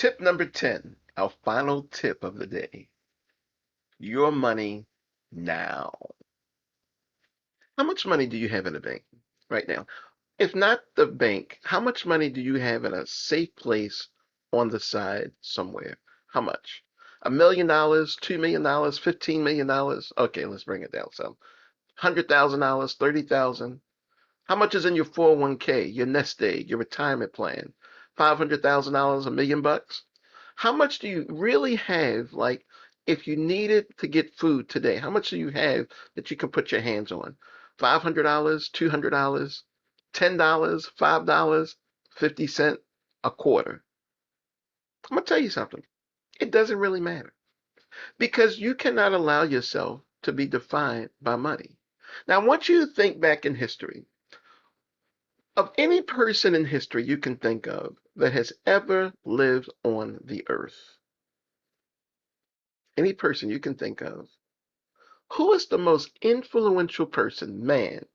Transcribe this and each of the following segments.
Tip number 10, our final tip of the day. Your money now. How much money do you have in the bank right now? If not the bank, how much money do you have in a safe place on the side somewhere? How much? $1 million, $2 million, $15 million? Okay, let's bring it down some. $100,000, 30,000. How much is in your 401k, your nest egg, your retirement plan? $500,000, $1 million? How much do you really have? Like, if you needed to get food today, how much do you have that you can put your hands on? $500, $200, $10, $5, 50 cent, a quarter. I'm gonna tell you something. It doesn't really matter because you cannot allow yourself to be defined by money. Now, I want you to think back in history of any person in history you can think of that has ever lived on the earth. Any person you can think of. Who is the most influential person, man,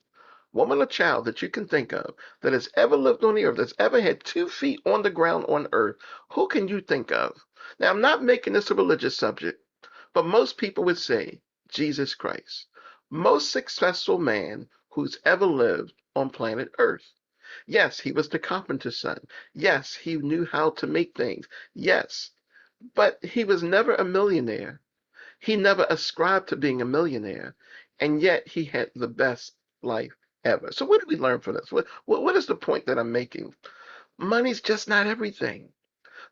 woman, or child that you can think of that has ever lived on the earth, that's ever had 2 feet on the ground on earth? Who can you think of? Now, I'm not making this a religious subject, but most people would say Jesus Christ. Most successful man who's ever lived on planet Earth. Yes, he was the carpenter's son. Yes, he knew how to make things. Yes, but he was never a millionaire. He never ascribed to being a millionaire, and yet he had the best life ever. So what do we learn from this? What is the point that I'm making? Money's just not everything.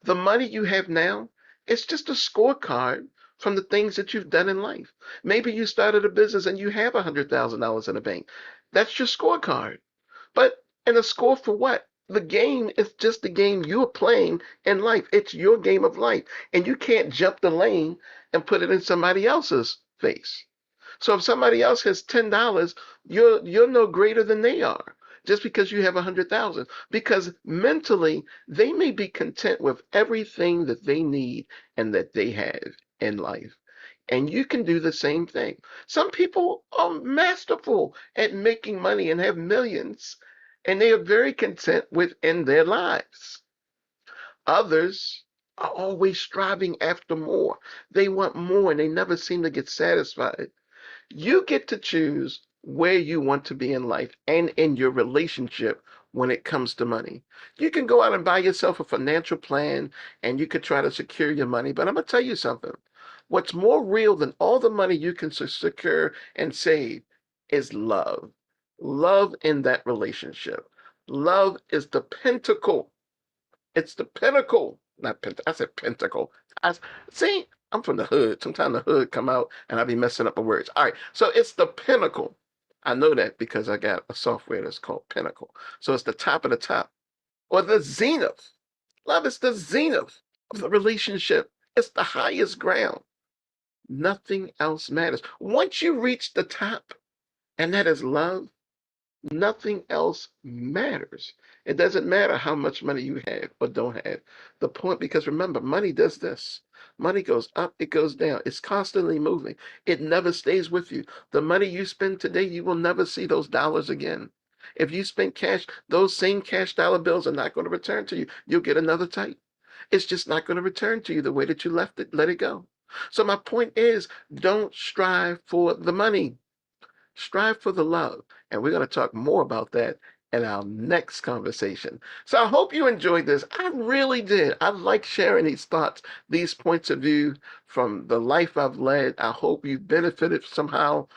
The money you have now, it's just a scorecard from the things that you've done in life. Maybe you started a business and you have $100,000 in the bank. That's your scorecard. But and a score for what? The game is just the game you're playing in life. It's your game of life. And you can't jump the lane and put it in somebody else's face. So if somebody else has $10, you're no greater than they are just because you have 100,000. Because mentally, they may be content with everything that they need and that they have in life. And you can do the same thing. Some people are masterful at making money and have millions, and they are very content within their lives. Others are always striving after more. They want more and they never seem to get satisfied. You get to choose where you want to be in life and in your relationship when it comes to money. You can go out and buy yourself a financial plan and you could try to secure your money, but I'm going to tell you something. What's more real than all the money you can secure and save is love. Love in that relationship. Love is the pentacle. It's the pinnacle. Not pent. I said pentacle. I see. I'm from the hood. Sometimes the hood come out and I be messing up the words. All right. So it's the pinnacle. I know that because I got a software that's called Pinnacle. So it's the top of the top or the zenith. Love is the zenith of the relationship. It's the highest ground. Nothing else matters. Once you reach the top, and that is love, nothing else matters. It doesn't matter how much money you have or don't have. The point, because remember, money does this. Money goes up, it goes down. It's constantly moving. It never stays with you. The money you spend today, you will never see those dollars again. If you spend cash, those same cash dollar bills are not going to return to you. You'll get another type. It's just not going to return to you the way that you left it, let it go. So my point is, don't strive for the money. Strive for the love. And we're going to talk more about that in our next conversation. So I hope you enjoyed this. I really did. I like sharing these thoughts, these points of view from the life I've led. I hope you benefited somehow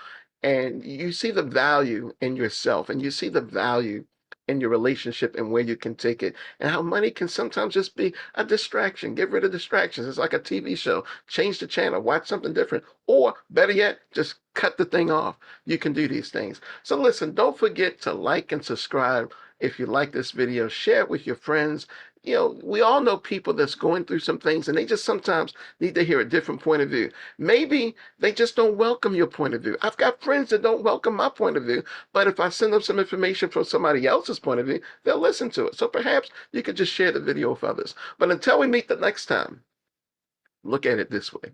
and you see the value in yourself and you see the value in your relationship and where you can take it and how money can sometimes just be a distraction. Get rid of distractions. It's like a TV show. Change the channel, watch something different, or better yet, just cut the thing off. You can do these things. So listen, don't forget to like and subscribe if you like this video. Share it with your friends. You know, we all know people that's going through some things and they just sometimes need to hear a different point of view. Maybe they just don't welcome your point of view. I've got friends that don't welcome my point of view, but if I send them some information from somebody else's point of view, they'll listen to it. So perhaps you could just share the video with others. But until we meet the next time, look at it this way.